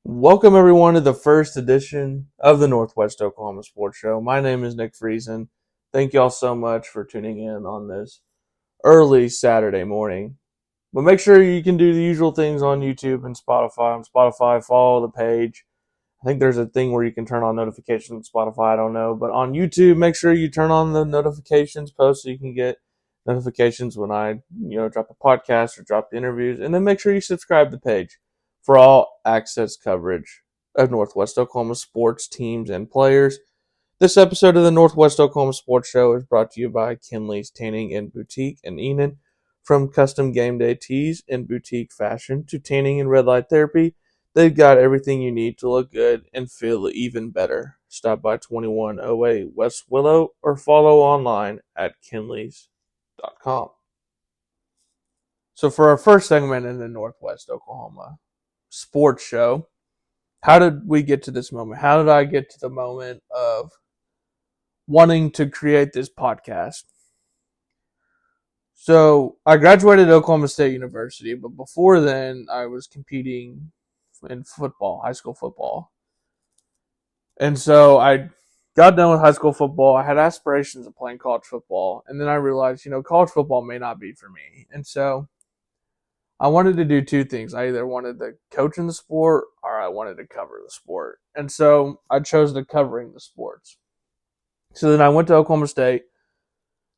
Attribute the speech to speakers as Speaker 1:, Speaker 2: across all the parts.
Speaker 1: Welcome everyone to the first edition of the Northwest Oklahoma Sports Show. My name is Nick Friesen. Thank y'all so much for tuning in on this early Saturday morning. But make sure you can do the usual things on YouTube and Spotify. On Spotify, follow the page. I think there's a thing where you can turn on notifications on Spotify. I don't know. But on YouTube, make sure you turn on the notifications post so you can get notifications when I, drop a podcast or drop the interviews. And then make sure you subscribe to the page for all access coverage of Northwest Oklahoma sports teams and players. This episode of the Northwest Oklahoma Sports Show is brought to you by Kinley's Tanning and Boutique in Enid. From custom game day tees and boutique fashion to tanning and red light therapy, they've got everything you need to look good and feel even better. Stop by 2108 West Willow or follow online at kinleys.com. So for our first segment in the Northwest Oklahoma Sports Show, how did we get to this moment? How did I get to the moment of wanting to create this podcast? So I graduated Oklahoma State University, but before then I was competing in football, high school football. And so I got done with high school football. I had aspirations of playing college football. And then I realized, college football may not be for me. And so I wanted to do two things. I either wanted to coach in the sport or I wanted to cover the sport. And so I chose the covering the sports. So then I went to Oklahoma State,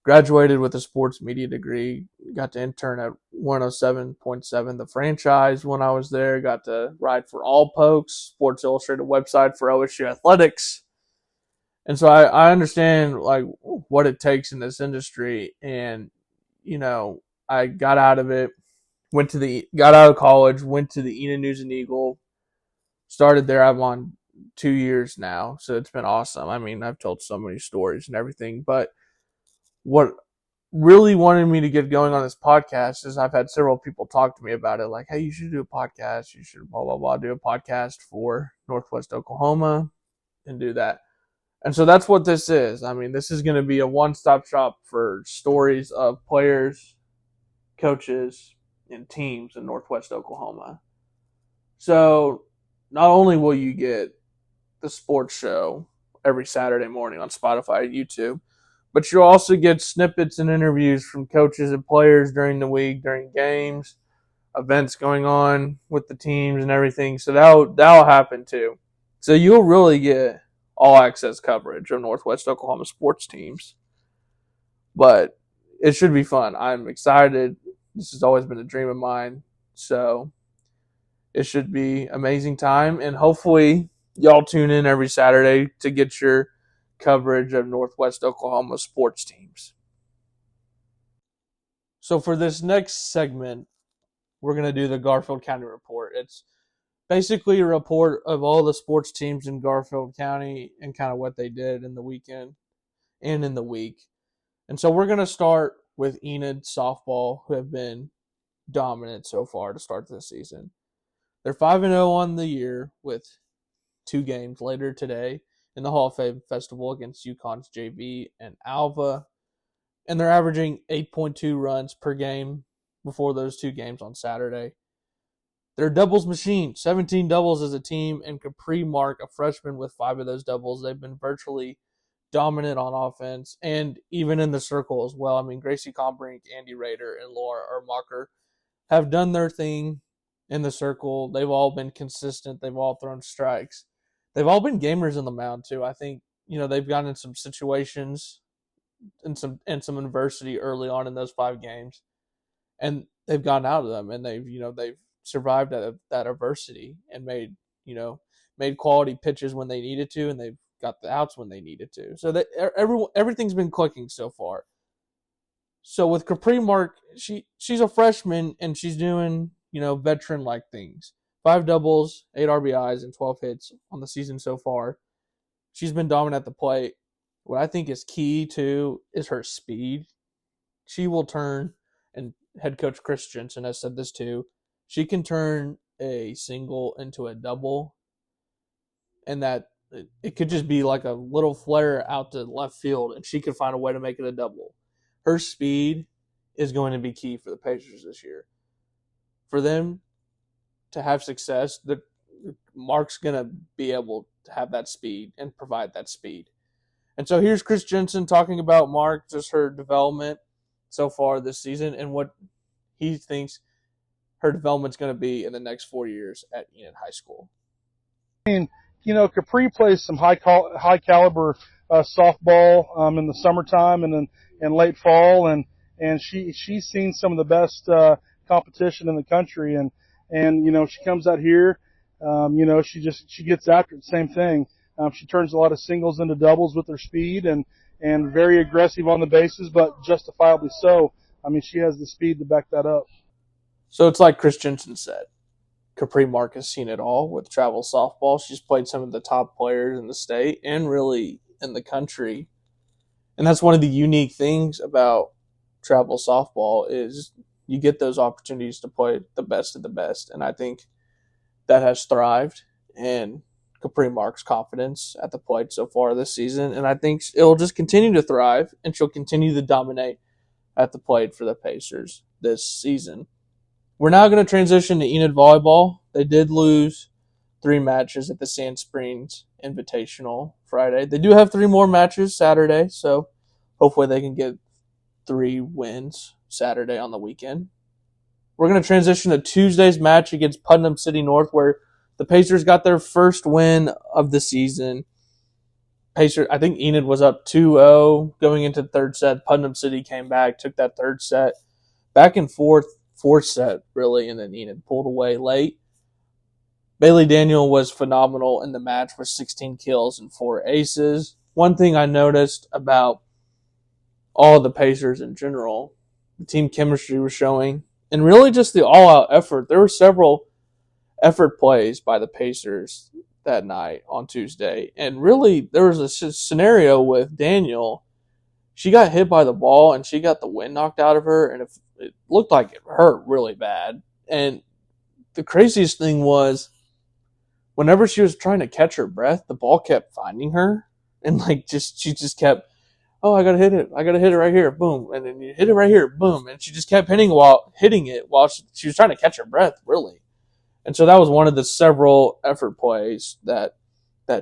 Speaker 1: graduated with a sports media degree, got to intern at 107.7 The Franchise when I was there, got to write for All Pokes, Sports Illustrated website for OSU Athletics. And so I understand like what it takes in this industry. And, I got out of it. Got out of college, went to the Enid News and Eagle, started there. I'm on 2 years now, so it's been awesome. I mean, I've told so many stories and everything, but what really wanted me to get going on this podcast is I've had several people talk to me about it, like, hey, you should do a podcast, you should blah, blah, blah, do a podcast for Northwest Oklahoma and do that. And so that's what this is. I mean, this is going to be a one-stop shop for stories of players, coaches, and teams in Northwest Oklahoma. So not only will you get the sports show every Saturday morning on Spotify and YouTube, but you'll also get snippets and interviews from coaches and players during the week, during games, events going on with the teams and everything. So that'll happen too. So you'll really get all access coverage of Northwest Oklahoma sports teams. But it should be fun. I'm excited. This has always been a dream of mine. So it should be amazing time. And hopefully y'all tune in every Saturday to get your coverage of Northwest Oklahoma sports teams. So for this next segment, we're going to do the Garfield County Report. It's basically a report of all the sports teams in Garfield County and kind of what they did in the weekend and in the week. And so we're going to start with Enid softball, who have been dominant so far to start this season. They're 5-0 on the year with 2 games later today in the Hall of Fame Festival against UConn's JV and Alva. And they're averaging 8.2 runs per game before those 2 games on Saturday. They're a doubles machine, 17 doubles as a team, and Capri Mark, a freshman with 5 of those doubles. They've been virtually dominant on offense and even in the circle as well. I mean, Gracie Combrink, Andy Rader, and Laura Ermacher have done their thing in the circle. They've all been consistent. They've all thrown strikes. They've all been gamers in the mound too. I think, they've gotten in some situations and some adversity early on in those 5 games. And they've gotten out of them and they've survived that adversity and made quality pitches when they needed to, and they've got the outs when they needed to. So that everything's been clicking so far. So with Capri Mark, she's a freshman and she's doing, veteran-like things. 5 doubles, 8 RBIs, and 12 hits on the season so far. She's been dominant at the plate. What I think is key, too, is her speed. She will turn, and head coach Chris Jensen has said this, too, she can turn a single into a double, and that it could just be like a little flare out to left field, and she could find a way to make it a double. Her speed is going to be key for the Pacers this year. For them to have success, Mark's going to be able to have that speed and provide that speed. And so here's Chris Jensen talking about Mark, just her development so far this season and what he thinks her development's going to be in the next 4 years at Enid High School.
Speaker 2: Capri plays some high caliber softball in the summertime and in late fall, and she's seen some of the best competition in the country, and she comes out here, she gets after it. Same thing. She turns a lot of singles into doubles with her speed, and very aggressive on the bases, but justifiably so. I mean, she has the speed to back that up.
Speaker 1: So it's like Chris Jensen said. Capri Mark has seen it all with travel softball. She's played some of the top players in the state and really in the country. And that's one of the unique things about travel softball is you get those opportunities to play the best of the best. And I think that has thrived in Capri Mark's confidence at the plate so far this season. And I think it'll just continue to thrive and she'll continue to dominate at the plate for the Pacers this season. We're now going to transition to Enid Volleyball. They did lose 3 matches at the Sand Springs Invitational Friday. They do have 3 more matches Saturday, so hopefully they can get 3 wins Saturday on the weekend. We're going to transition to Tuesday's match against Putnam City North, where the Pacers got their first win of the season. I think Enid was up 2-0 going into the third set. Putnam City came back, took that third set back and forth. Fourth set, really, and then Enid pulled away late. Bailey Daniel was phenomenal in the match with 16 kills and 4 aces. One thing I noticed about all of the Pacers in general, the team chemistry was showing, and really just the all-out effort. There were several effort plays by the Pacers that night on Tuesday, and really there was a scenario with Daniel. She got hit by the ball, and she got the wind knocked out of her, and it looked like it hurt really bad. And the craziest thing was whenever she was trying to catch her breath, the ball kept finding her. And she just kept, oh, I got to hit it. I got to hit it right here. Boom. And then you hit it right here. Boom. And she just kept hitting it while she was trying to catch her breath, really. And so that was one of the several effort plays that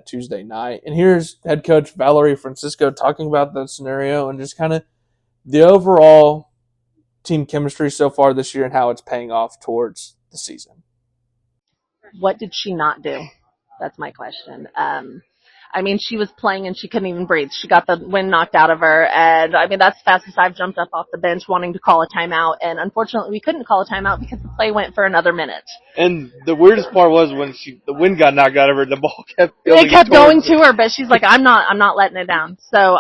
Speaker 1: Tuesday night. And here's head coach Valerie Francisco talking about that scenario and just kind of the overall team chemistry so far this year and how it's paying off towards the season.
Speaker 3: What did she not do? That's my question. She was playing and she couldn't even breathe. She got the wind knocked out of her. And, that's the fastest I've jumped up off the bench wanting to call a timeout. And unfortunately, we couldn't call a timeout because the play went for another minute.
Speaker 4: And the weirdest part was when the wind got knocked out of her, the ball kept
Speaker 3: going to her, but she's like, I'm not letting it down. So,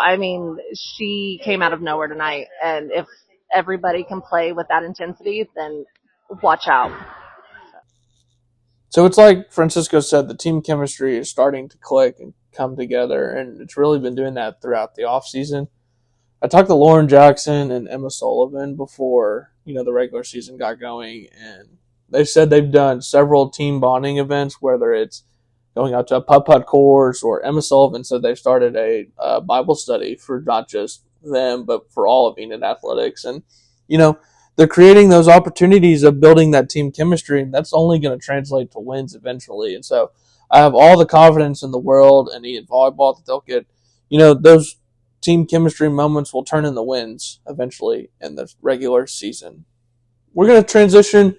Speaker 3: she came out of nowhere tonight. And if everybody can play with that intensity, then watch out.
Speaker 1: So it's like Francisco said, the team chemistry is starting to click and come together, and it's really been doing that throughout the offseason. I talked to Lauren Jackson and Emma Sullivan before, the regular season got going, and they said they've done several team bonding events, whether it's going out to a putt-putt course, or Emma Sullivan said they've started a Bible study for not just them, but for all of Enid athletics. And, they're creating those opportunities of building that team chemistry, and that's only going to translate to wins eventually. And so I have all the confidence in the world in Enid volleyball that they'll get, those team chemistry moments will turn into wins eventually in the regular season. We're going to transition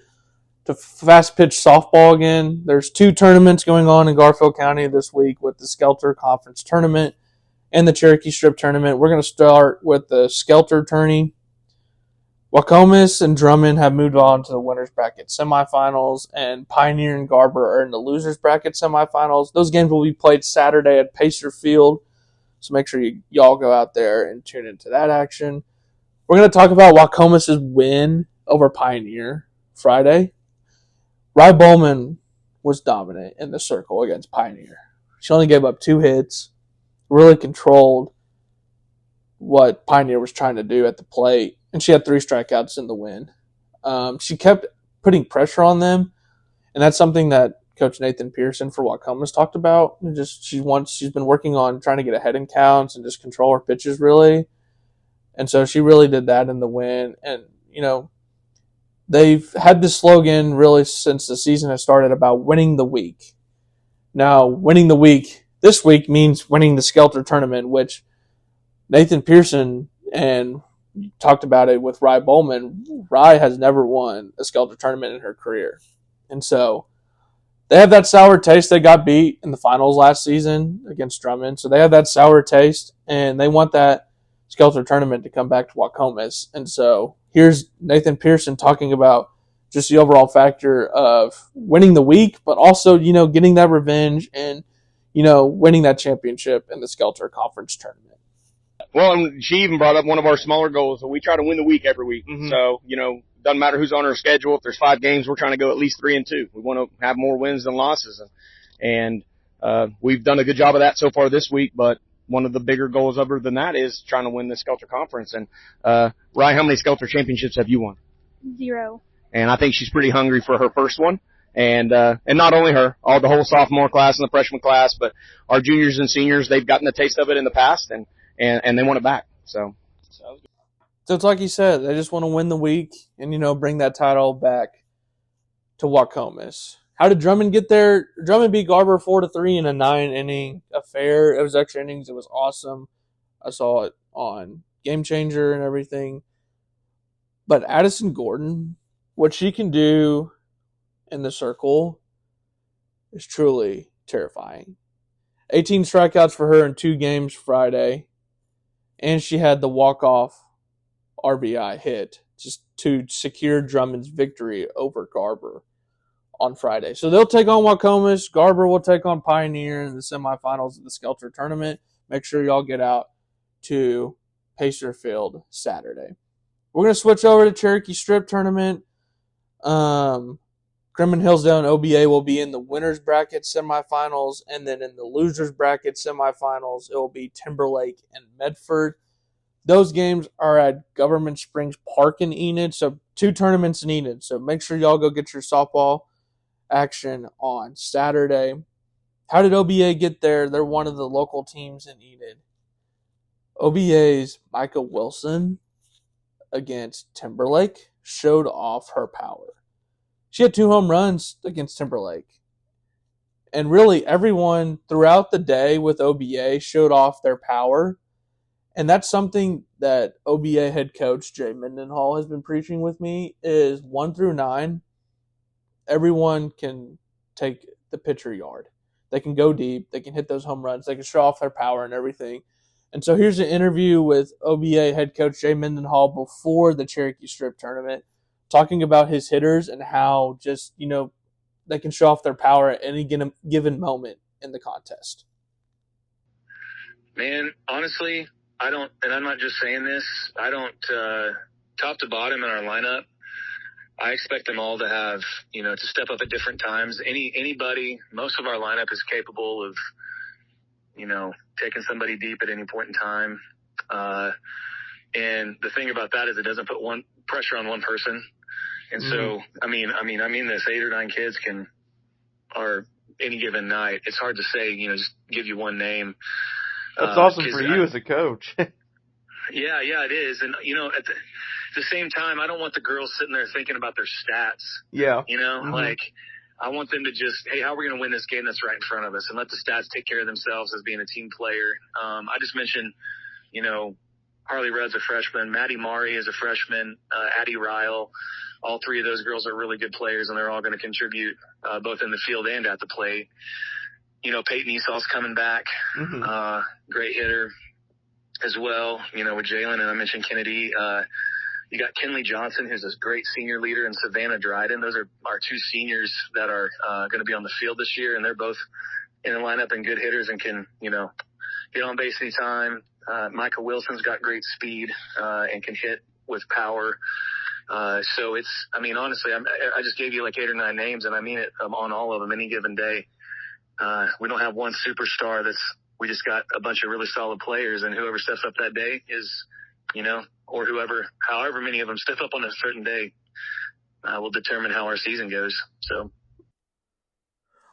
Speaker 1: to fast pitch softball again. There's 2 tournaments going on in Garfield County this week with the Skelter Conference Tournament and the Cherokee Strip Tournament. We're going to start with the Skelter tourney. Waukomis and Drummond have moved on to the winners bracket semifinals, and Pioneer and Garber are in the losers bracket semifinals. Those games will be played Saturday at Pacer Field, so make sure y'all go out there and tune into that action. We're going to talk about Waukomis' win over Pioneer Friday. Rye Bowman was dominant in the circle against Pioneer. She only gave up 2 hits, really controlled what Pioneer was trying to do at the plate, and she had 3 strikeouts in the win. She kept putting pressure on them, and that's something that Coach Nathan Pearson for Waukomis talked about. She's been working on trying to get ahead in counts and just control her pitches, really. And so she really did that in the win. And, they've had this slogan really since the season has started about winning the week. Now, winning the week this week means winning the Skelter tournament, which Nathan Pearson and talked about it with Rye Bowman. Rye has never won a Skelter tournament in her career. And so they have that sour taste. They got beat in the finals last season against Drummond. So they have that sour taste, and they want that Skelter tournament to come back to Waukomis. And so here's Nathan Pearson talking about just the overall factor of winning the week, but also, getting that revenge and, winning that championship in the Skelter Conference tournament.
Speaker 5: Well, and she even brought up one of our smaller goals. So we try to win the week every week.
Speaker 1: Mm-hmm.
Speaker 5: So, doesn't matter who's on our schedule. If there's 5 games, we're trying to go at least 3-2. We want to have more wins than losses. And we've done a good job of that so far this week. But one of the bigger goals other than that is trying to win the Skelter Conference. And, Rye, how many Skelter championships have you won?
Speaker 6: 0.
Speaker 5: And I think she's pretty hungry for her first one. And not only her, the whole sophomore class and the freshman class, but our juniors and seniors, they've gotten a taste of it in the past and they want it back. So
Speaker 1: it's like you said, they just want to win the week and, bring that title back to Waukomis. How did Drummond get there? Drummond beat Garber 4-3 in a 9-inning affair. It was extra innings. It was awesome. I saw it on Game Changer and everything. But Addison Gordon, what she can do in the circle is truly terrifying. 18 strikeouts for her in 2 games Friday. And she had the walk-off RBI hit just to secure Drummond's victory over Garber on Friday. So they'll take on Waukomis. Garber will take on Pioneer in the semifinals of the Skelter tournament. Make sure y'all get out to Pacer Field Saturday. We're going to switch over to Cherokee Strip tournament. Crimson Hillsdale and OBA will be in the winners bracket semifinals, and then in the losers bracket semifinals, it will be Timberlake and Medford. Those games are at Government Springs Park in Enid, so 2 tournaments in Enid. So make sure y'all go get your softball action on Saturday. How did OBA get there? They're one of the local teams in Enid. OBA's Micah Wilson against Timberlake showed off her power. She had 2 home runs against Timberlake. And really, everyone throughout the day with OBA showed off their power. And that's something that OBA head coach Jay Mendenhall has been preaching with me is 1 through 9, everyone can take the pitcher yard. They can go deep. They can hit those home runs. They can show off their power and everything. And so here's an interview with OBA head coach Jay Mendenhall before the Cherokee Strip tournament, talking about his hitters and how just, they can show off their power at any given moment in the contest.
Speaker 7: Man, honestly, I don't, and I'm not just saying this, I don't, top to bottom in our lineup, I expect them all to have, to step up at different times. Anybody, most of our lineup is capable of, taking somebody deep at any point in time. And the thing about that is it doesn't put pressure on one person. And so, I mean this 8 or 9 kids are any given night. It's hard to say, just give you one name.
Speaker 4: That's awesome for you as a coach.
Speaker 7: Yeah, it is. And, at the same time, I don't want the girls sitting there thinking about their stats.
Speaker 4: Yeah.
Speaker 7: I want them to just, hey, how are we going to win this game that's right in front of us, and let the stats take care of themselves as being a team player. I just mentioned, Harley Rudd's a freshman. Maddie Mari is a freshman. Addie Ryle. All 3 of those girls are really good players, and they're all going to contribute both in the field and at the plate. Peyton Esau's coming back. Great hitter as well, with Jalen, and I mentioned Kennedy. You got Kenley Johnson, who's a great senior leader, and Savannah Dryden. Those are our 2 seniors that are going to be on the field this year, and they're both in the lineup and good hitters and can, get on base anytime. Micah Wilson's got great speed and can hit with power. So honestly, I just gave you like 8 or 9 names, and I mean it on all of them any given day. We don't have one superstar we just got a bunch of really solid players, and whoever steps up that day is, or however many of them step up on a certain day, will determine how our season goes. So.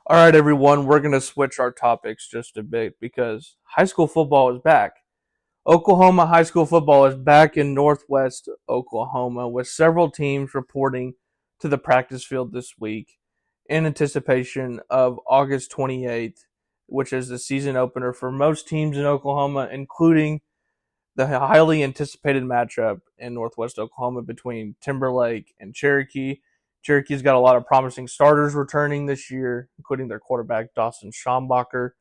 Speaker 1: All right, everyone, we're going to switch our topics just a bit because high school football is back. Oklahoma high school football is back in Northwest Oklahoma with several teams reporting to the practice field this week. in anticipation of August 28th, which is the season opener for most teams in Oklahoma, including the highly anticipated matchup in Northwest Oklahoma between Timberlake and Cherokee. Cherokee's got a lot of promising starters returning this year, including their quarterback Dawson Schombacher.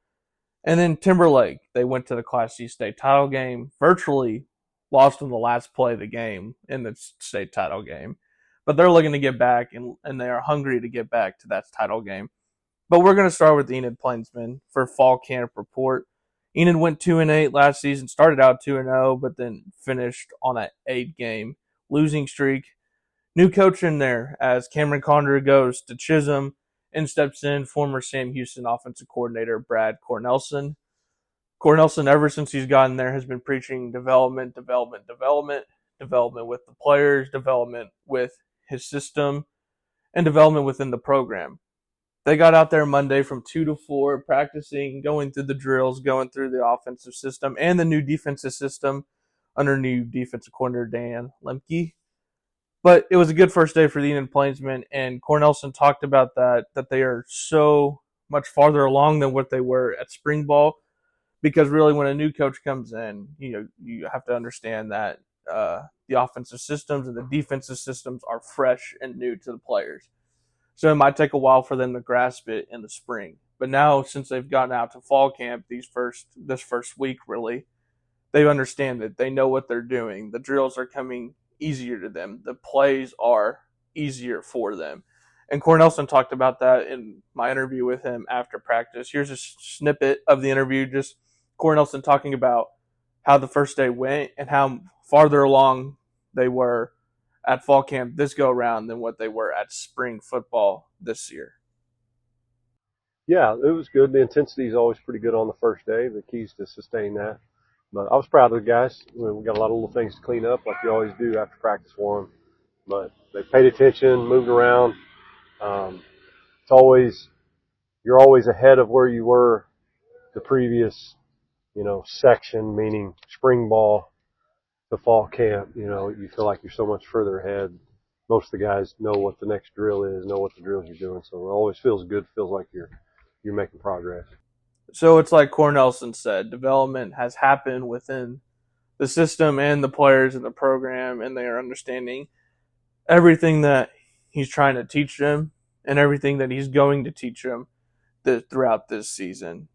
Speaker 1: And then Timberlake, they went to the Class C state title game, virtually lost in the last play of the game in the state title game. But they're looking to get back, and they are hungry to get back to that title game. But we're going to start with Enid Plainsman for fall camp report. Enid went 2-8 last season, started out 2-0, but then finished on an 8-game losing streak. New coach in there as Cameron Condor goes to Chisholm and steps in former Sam Houston offensive coordinator Brad Cornelson. Cornelson, ever since he's gotten there, has been preaching development with the players, development with his system, and development within the program. They got out there Monday from 2 to 4, practicing, going through the drills, going through the offensive system and the new defensive system under new defensive coordinator Dan Lemke. But it was a good first day for the Enid Plainsmen, and Cornelson talked about that they are so much farther along than what they were at spring ball, because really when a new coach comes in, you have to understand that the offensive systems and the defensive systems are fresh and new to the players. So it might take a while for them to grasp it in the spring. But now, since they've gotten out to fall camp this first week, really, they understand it. They know what they're doing. The drills are coming easier to them. The plays are easier for them. And Cornelson talked about that in my interview with him after practice. Here's a snippet of the interview, just Cornelson talking about how the first day went and how farther along they were at fall camp this go around than what they were at spring football this year.
Speaker 6: Yeah, it was good. The intensity is always pretty good on the first day. The key is to sustain that. But I was proud of the guys. We got a lot of little things to clean up like you always do after practice for them. But they paid attention, moved around. You're always ahead of where you were the previous, section, meaning spring ball to fall camp. You feel like you're so much further ahead. Most of the guys know what the next drill is, know what the drills you're doing. So it always feels good, feels like you're making progress.
Speaker 1: So it's like Cornelson said, development has happened within the system and the players in the program, and they are understanding everything that he's trying to teach them and everything that he's going to teach them throughout this season.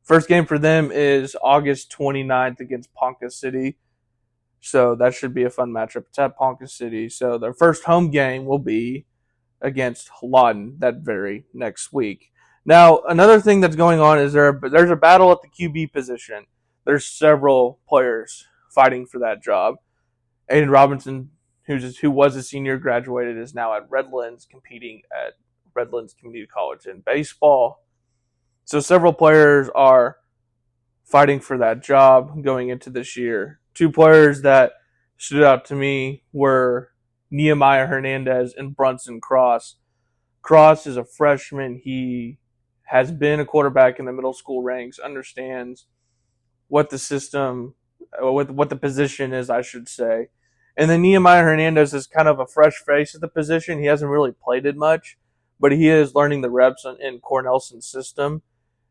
Speaker 1: First game for them is August 29th against Ponca City. So that should be a fun matchup. It's at Ponca City. So their first home game will be against Lawton that very next week. Now, another thing that's going on is there's a battle at the QB position. There's several players fighting for that job. Aiden Robinson, who was a senior, graduated, is now at Redlands, competing at Redlands Community College in baseball. So several players are fighting for that job going into this year. Two players that stood out to me were Nehemiah Hernandez and Brunson Cross. Cross is a freshman. He has been a quarterback in the middle school ranks, understands what the system, what the position is, I should say. And then Nehemiah Hernandez is kind of a fresh face at the position. He hasn't really played it much, but he is learning the reps in Cornelson's system.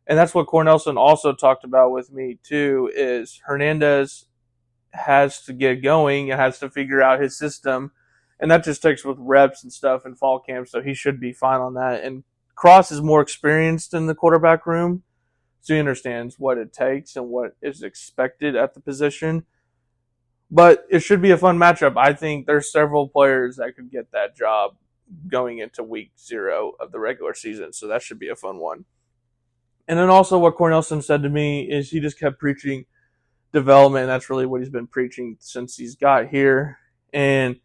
Speaker 1: And that's what Cornelson also talked about with me too, is Hernandez has to get going and has to figure out his system. And that just takes with reps and stuff in fall camp, so he should be fine on that. And Cross is more experienced in the quarterback room, so he understands what it takes and what is expected at the position. But it should be a fun matchup. I think there's several players that could get that job going into week 0 of the regular season, so that should be a fun one. And then also what Cornelson said to me is he just kept preaching development, and that's really what he's been preaching since he's got here. And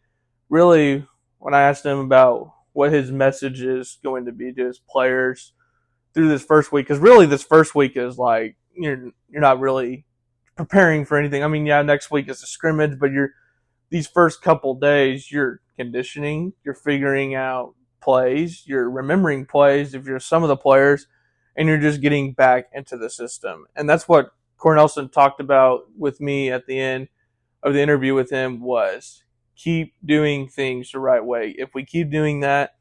Speaker 1: really, when I asked him about what his message is going to be to his players through this first week, because really this first week is like you're not really preparing for anything. I mean, yeah, next week is a scrimmage, but these first couple days you're conditioning, you're figuring out plays, you're remembering plays if you're some of the players, and you're just getting back into the system. And that's what Cornelson talked about with me at the end of the interview with him was keep doing things the right way. If we keep doing that,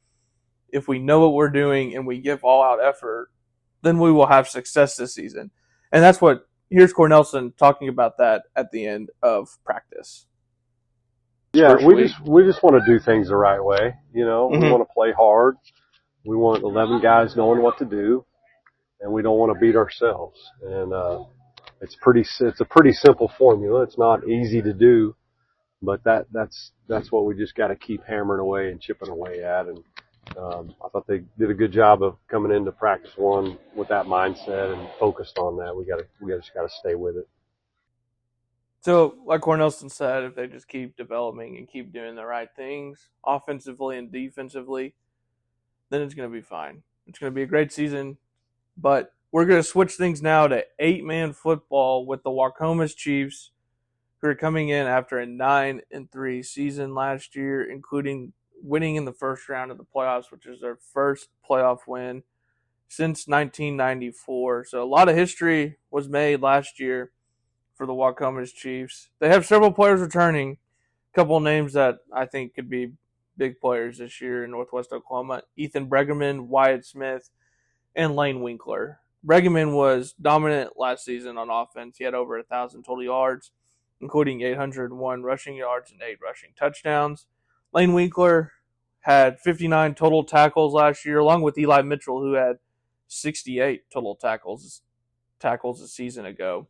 Speaker 1: if we know what we're doing and we give all out effort, then we will have success this season. And that's what, here's Cornelson talking about that at the end of practice.
Speaker 6: Yeah, we just want to do things the right way. We want to play hard. We want 11 guys knowing what to do, and we don't want to beat ourselves. And it's a pretty simple formula. It's not easy to do, but that's what we just got to keep hammering away and chipping away at. And I thought they did a good job of coming into practice one with that mindset and focused on that. We just got to stay with it.
Speaker 1: So, like Cornelson said, if they just keep developing and keep doing the right things, offensively and defensively, then it's going to be fine. It's going to be a great season. But we're going to switch things now to 8-man football with the Waukomis Chiefs, who are coming in after a 9-3 season last year, including winning in the first round of the playoffs, which is their first playoff win since 1994. So a lot of history was made last year for the Waukomis Chiefs. They have several players returning, a couple of names that I think could be big players this year in Northwest Oklahoma: Ethan Bregeman, Wyatt Smith, and Lane Winkler. Bregeman was dominant last season on offense. He had over 1,000 total yards, including 801 rushing yards and 8 rushing touchdowns. Lane Winkler had 59 total tackles last year, along with Eli Mitchell, who had 68 total tackles a season ago.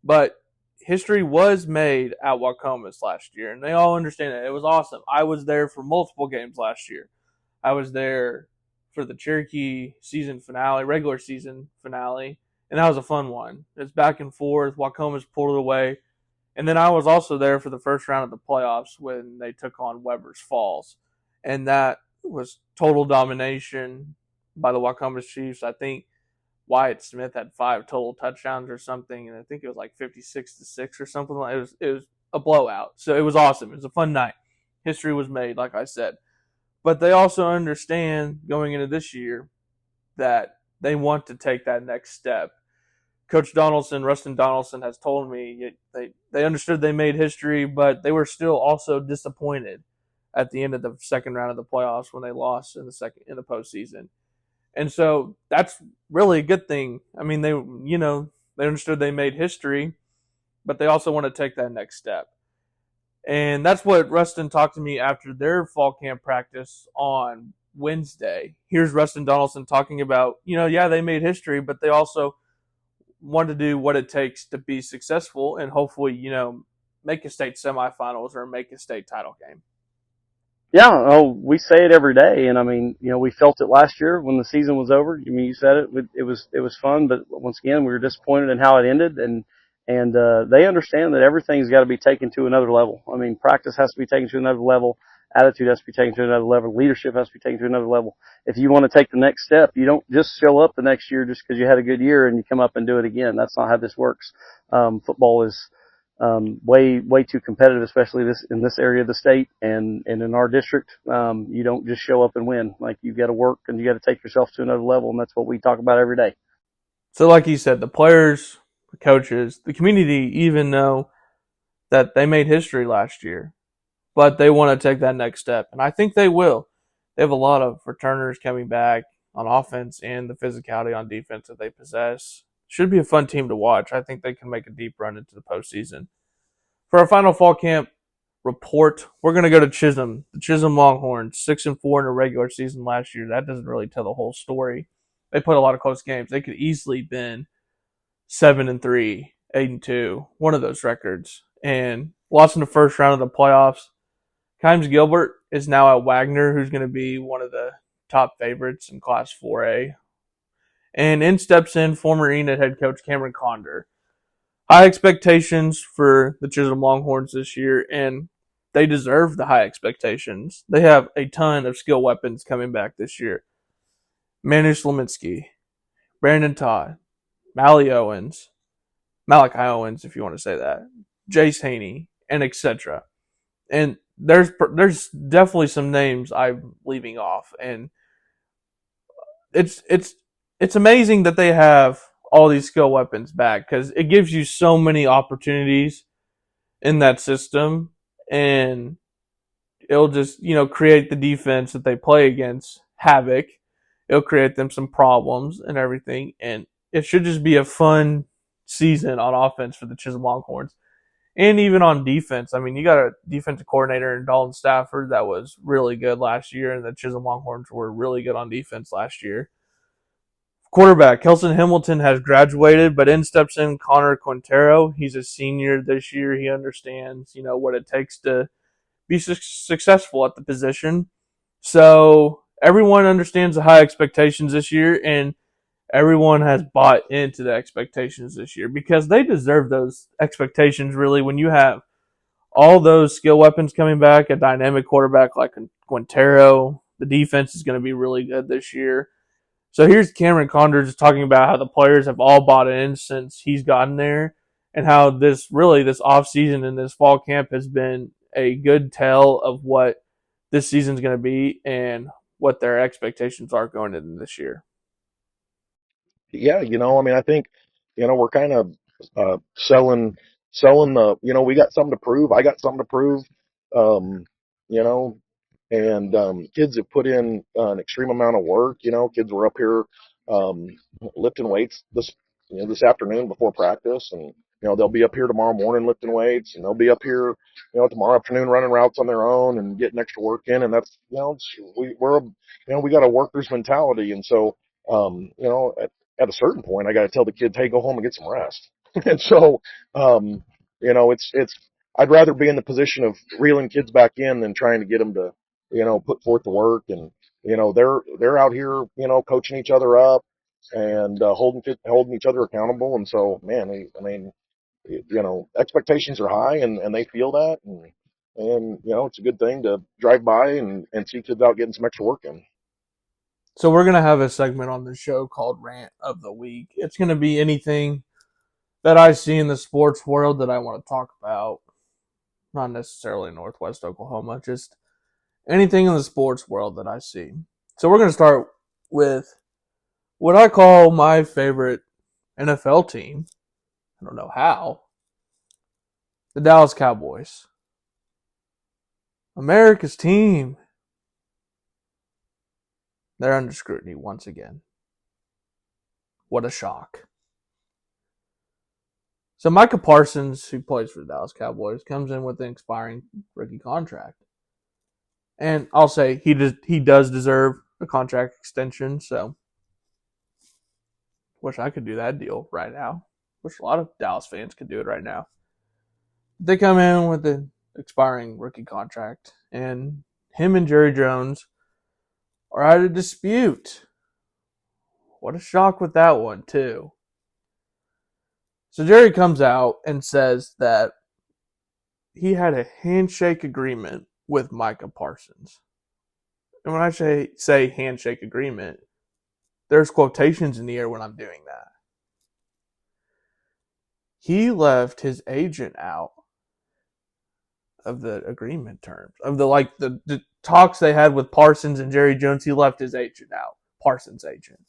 Speaker 1: But history was made at Waukomis last year, and they all understand it. It was awesome. I was there for multiple games last year. I was there for the Cherokee season finale, regular season finale, and that was a fun one. It's back and forth. Waukomis pulled it away. And then I was also there for the first round of the playoffs when they took on Weber's Falls. And that was total domination by the Waukomis Chiefs. I think Wyatt Smith had 5 total touchdowns or something, and I think it was like 56-6 or something. It was a blowout. So it was awesome. It was a fun night. History was made, like I said. But they also understand going into this year that they want to take that next step. Coach Rustin Donaldson, has told me they understood they made history, but they were still also disappointed at the end of the second round of the playoffs when they lost in the postseason. And so that's really a good thing. I mean, they understood they made history, but they also want to take that next step. And that's what Rustin talked to me after their fall camp practice on Wednesday. Here's Rustin Donaldson talking about, they made history, but they also want to do what it takes to be successful and hopefully, make a state semifinals or make a state title game.
Speaker 8: Yeah, we say it every day, and I mean, we felt it last year when the season was over. I mean, you said it. It was fun, but once again, we were disappointed in how it ended, and they understand that everything's got to be taken to another level. I mean, practice has to be taken to another level. Attitude has to be taken to another level. Leadership has to be taken to another level. If you want to take the next step, you don't just show up the next year just because you had a good year and you come up and do it again. That's not how this works. Football is way too competitive, especially in this area of the state and in our district. You don't just show up and win. Like, you got to work and you got to take yourself to another level, and that's what we talk about every day.
Speaker 1: So like you said, the players, the coaches, the community even know that they made history last year, but they want to take that next step, and I think they will. They have a lot of returners coming back on offense and the physicality on defense that they possess. Should be a fun team to watch. I think they can make a deep run into the postseason. For our final fall camp report, we're going to go to Chisholm. The Chisholm Longhorns, 6-4 in a regular season last year. That doesn't really tell the whole story. They played a lot of close games. They could easily been 7-3, 8-2, one of those records, and lost in the first round of the playoffs. Kimes Gilbert is now at Wagner, who's going to be one of the top favorites in Class 4A. And in steps in former Enid head coach Cameron Conder. High expectations for the Chisholm Longhorns this year, and they deserve the high expectations. They have a ton of skill weapons coming back this year. Manu Slominski, Brandon Todd, Malachi Owens, if you want to say that, Jace Haney, and etc. And there's definitely some names I'm leaving off, and it's amazing that they have all these skill weapons back, because it gives you so many opportunities in that system, and it'll just create the defense that they play against havoc. It'll create them some problems and everything. And it should just be a fun season on offense for the Chisholm Longhorns. And even on defense. I mean, you got a defensive coordinator in Dalton Stafford that was really good last year, and the Chisholm Longhorns were really good on defense last year. Quarterback, Kelson Hamilton has graduated, but in steps in Connor Quintero. He's a senior this year. He understands, what it takes to be successful at the position. So everyone understands the high expectations this year, and everyone has bought into the expectations this year because they deserve those expectations, really, when you have all those skill weapons coming back, a dynamic quarterback like Quintero. The defense is going to be really good this year. So here's Cameron Condor just talking about how the players have all bought in since he's gotten there, and how this offseason and this fall camp has been a good tell of what this season's going to be and what their expectations are going into this year.
Speaker 9: Yeah, I think, we're kind of selling we got something to prove. I got something to prove. Um, you know, and kids have put in an extreme amount of work. Kids were up here um, lifting weights this afternoon before practice, and they'll be up here tomorrow morning lifting weights, and they'll be up here tomorrow afternoon running routes on their own and getting extra work in. And that's we got a workers mentality, and so at a certain point, I got to tell the kids, hey, go home and get some rest. And so, it's I'd rather be in the position of reeling kids back in than trying to get them to, put forth the work. And they're out here, coaching each other up and holding each other accountable. And so, man, I mean, expectations are high, and they feel that, and it's a good thing to drive by and see kids out getting some extra work in.
Speaker 1: So we're going to have a segment on the show called Rant of the Week. It's going to be anything that I see in the sports world that I want to talk about. Not necessarily Northwest Oklahoma, just anything in the sports world that I see. So we're going to start with what I call my favorite NFL team. I don't know how. The Dallas Cowboys. America's team. They're under scrutiny once again. What a shock. So Micah Parsons, who plays for the Dallas Cowboys, comes in with an expiring rookie contract. And I'll say he does deserve a contract extension, so wish I could do that deal right now. Wish a lot of Dallas fans could do it right now. They come in with an expiring rookie contract, and him and Jerry Jones are at a dispute. What a shock with that one, too. So Jerry comes out and says that he had a handshake agreement with Micah Parsons. And when I say handshake agreement, there's quotations in the air when I'm doing that. He left his agent out of the agreement terms. Of the talks they had with Parsons and Jerry Jones, he left his agent out. Parsons' agent.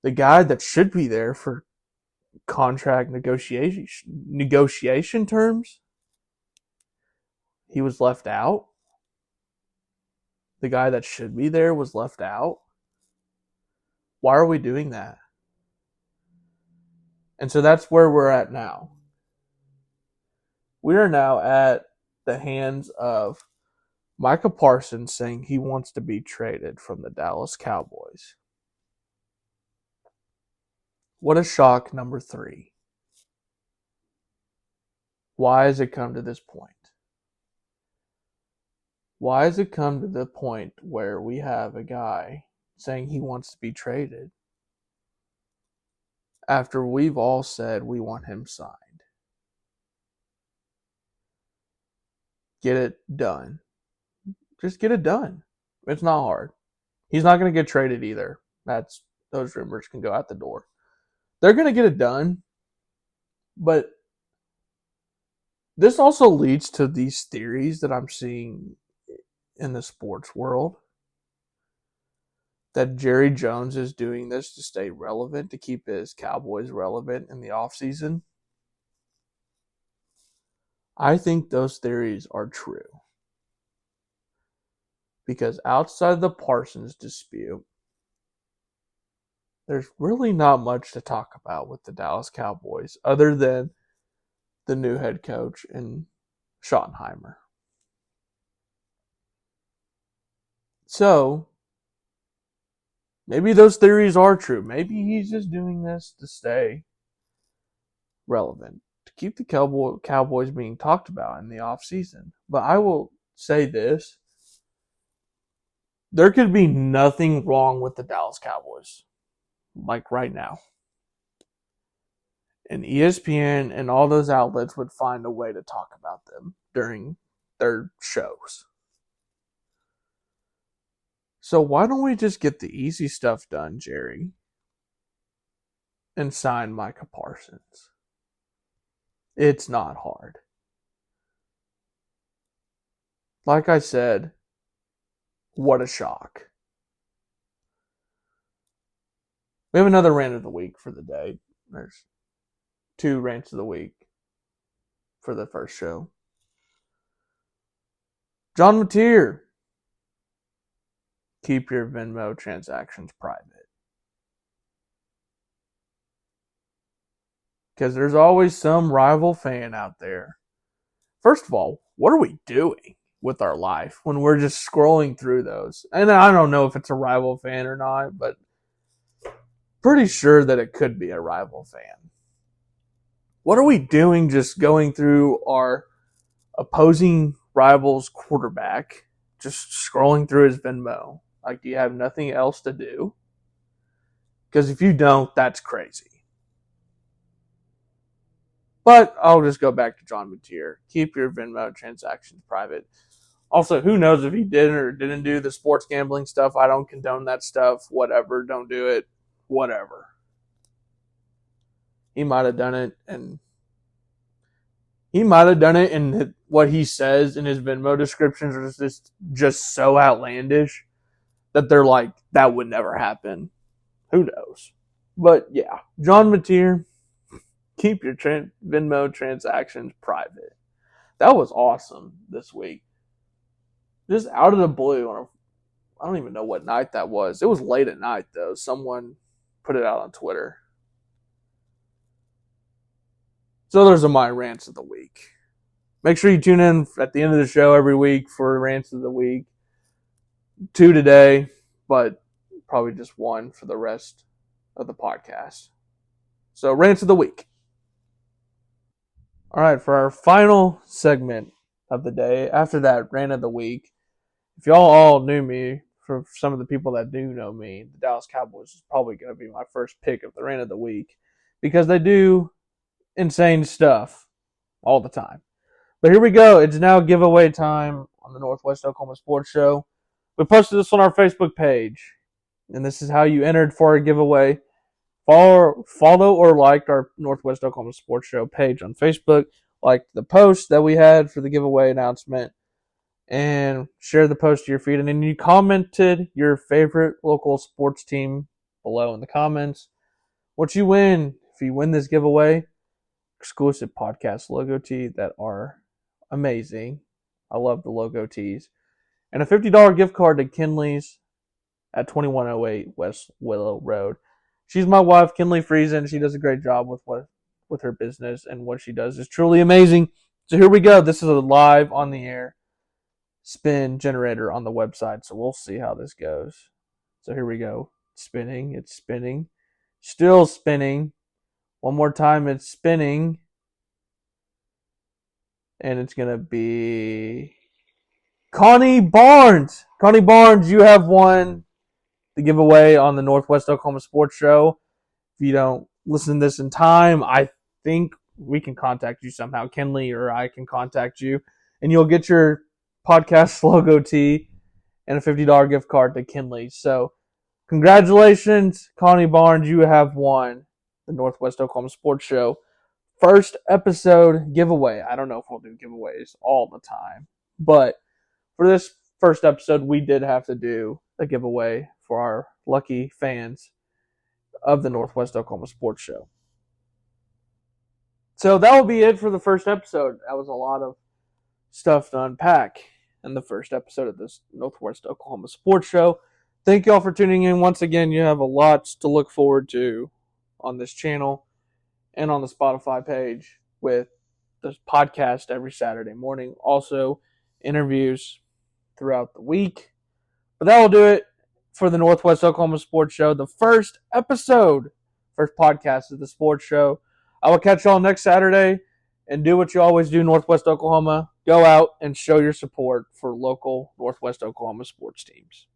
Speaker 1: The guy that should be there for contract negotiation terms, he was left out. The guy that should be there was left out. Why are we doing that? And so that's where we're at now. We are now at the hands of Micah Parsons saying he wants to be traded from the Dallas Cowboys. What a shock, number 3. Why has it come to this point? Why has it come to the point where we have a guy saying he wants to be traded after we've all said we want him signed? Get it done. Just get it done. It's not hard. He's not going to get traded either. Those rumors can go out the door. They're going to get it done. But this also leads to these theories that I'm seeing in the sports world. That Jerry Jones is doing this to stay relevant, to keep his Cowboys relevant in the offseason. I think those theories are true. Because outside the Parsons dispute, there's really not much to talk about with the Dallas Cowboys other than the new head coach and Schottenheimer. So, maybe those theories are true. Maybe he's just doing this to stay relevant, to keep the Cowboys being talked about in the offseason. But I will say this. There could be nothing wrong with the Dallas Cowboys, like right now. And ESPN and all those outlets would find a way to talk about them during their shows. So why don't we just get the easy stuff done, Jerry, and sign Micah Parsons? It's not hard. Like I said, what a shock. We have another rant of the week for the day. There's 2 rants of the week for the first show. John Mateer. Keep your Venmo transactions private. Because there's always some rival fan out there. First of all, what are we doing with our life when we're just scrolling through those? And I don't know if it's a rival fan or not, but pretty sure that it could be a rival fan. What are we doing just going through our opposing rival's quarterback, just scrolling through his Venmo? Like, do you have nothing else to do? Because if you don't, that's crazy. But I'll just go back to John Mateer. Keep your Venmo transactions private. Also, who knows if he did or didn't do the sports gambling stuff. I don't condone that stuff. Whatever. Don't do it. Whatever. He might have done it, and what he says in his Venmo descriptions are just so outlandish that they're like, that would never happen. Who knows? But yeah, John Mateer, keep your Venmo transactions private. That was awesome this week. Just out of the blue, I don't even know what night that was. It was late at night, though. Someone put it out on Twitter. So those are my rants of the week. Make sure you tune in at the end of the show every week for rants of the week. 2 today, but probably just 1 for the rest of the podcast. So, rants of the week. All right, for our final segment of the day, after that rant of the week, if y'all all knew me, for some of the people that do know me, the Dallas Cowboys is probably going to be my first pick of the rant of the week because they do insane stuff all the time. But here we go. It's now giveaway time on the Northwest Oklahoma Sports Show. We posted this on our Facebook page, and this is how you entered for a giveaway. Follow or like our Northwest Oklahoma Sports Show page on Facebook. Like the post that we had for the giveaway announcement, and share the post to your feed. And then you commented your favorite local sports team below in the comments. What you win, if you win this giveaway, exclusive podcast logo tee that are amazing. I love the logo tees. And a $50 gift card to Kinley's at 2108 West Willow Road. She's my wife, Kinley Friesen. She does a great job with her business, and what she does is truly amazing. So here we go. This is a live on the air spin generator on the website, so we'll see how this goes. So here we go. Spinning. It's spinning. Still spinning. One more time, it's spinning. And it's going to be Connie Barnes. Connie Barnes, you have won the giveaway on the Northwest Oklahoma Sports Show. If you don't listen to this in time, I think we can contact you somehow. Kenley or I can contact you, and you'll get your podcast logo tee and a $50 gift card to Kinley. So congratulations, Connie Barnes. You have won the Northwest Oklahoma Sports Show first episode giveaway. I don't know if we'll do giveaways all the time, but for this first episode, we did have to do a giveaway for our lucky fans of the Northwest Oklahoma Sports Show. So that will be it for the first episode. That was a lot of stuff to unpack. and the first episode of this Northwest Oklahoma Sports Show. Thank you all for tuning in. Once again, you have a lot to look forward to on this channel and on the Spotify page with this podcast every Saturday morning. Also, interviews throughout the week. But that will do it for the Northwest Oklahoma Sports Show, the first podcast of the sports show. I will catch y'all next Saturday, and do what you always do, Northwest Oklahoma. Go out and show your support for local Northwest Oklahoma sports teams.